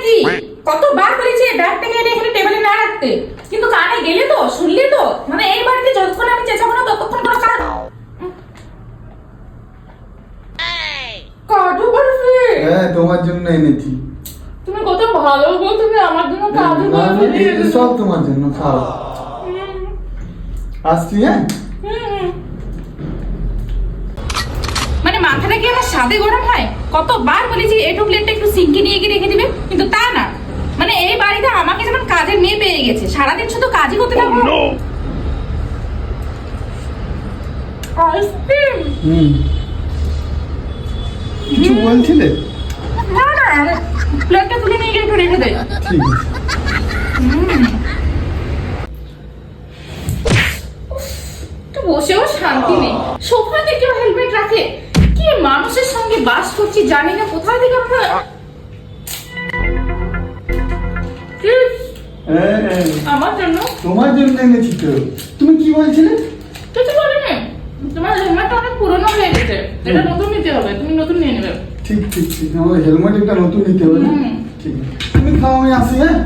কি? কতবার বলেছি এই ব্যাগটাকে এনে এখানে টেবিলে না রাখতে, কিন্তু কানে গেলে তো, শুনলে তো, মানে এই বাড়িতে যতক্ষণ আমি চেঁচাবো না ততক্ষণ কোনো কাজ। কাজু বলছি। হ্যাঁ তোমার জন্য এনেছি। তুমি কত ভালো গো, তুমি আমার জন্য কাজু না, বলছি দিয়ে এই দিলে। সব তোমার জন্য, খাও। আসছি, হ্যাঁ। মানে মাথাটা কি আমার সাদে গরম হয়? কতবার বলেছি এই টুকলেটটা একটু সিঙ্কে নিয়ে গিয়ে রেখে দিবে, কিন্তু তা না। মানে এই বাড়িতে আমাকে যেমন কাজের মেয়ে পেয়ে গেছে, সারাদিন শুধু কাজই করতে থাকবো। আইসক্রিম। কিছু বলছিলে? না না, প্লেটটা তুলে নিয়ে গিয়ে একটু রেখে দে। ঠিক আছে। একটু বসেও শান্তি নেই, সোফাতে কেউ হেলমেট রাখে? কি মানুষের সঙ্গে বাস করছি জানি না, কোথায় থেকে আমরা। হ্যাঁ, হ্যাঁ, আমার জন্য তোমার জন্য এনেছি তো। তুমি কি বলছিলে? কিছু বলিনি, তোমার হেলমেটটা অনেক পুরনো হয়ে গেছে, এটা নতুন নিতে হবে, তুমি নতুন নিয়ে নেবে। ঠিক ঠিক ঠিক, আমার হেলমেট একটা নতুন নিতে হবে। ঠিক আছে, তুমি খাও, আমি আসি, হ্যাঁ।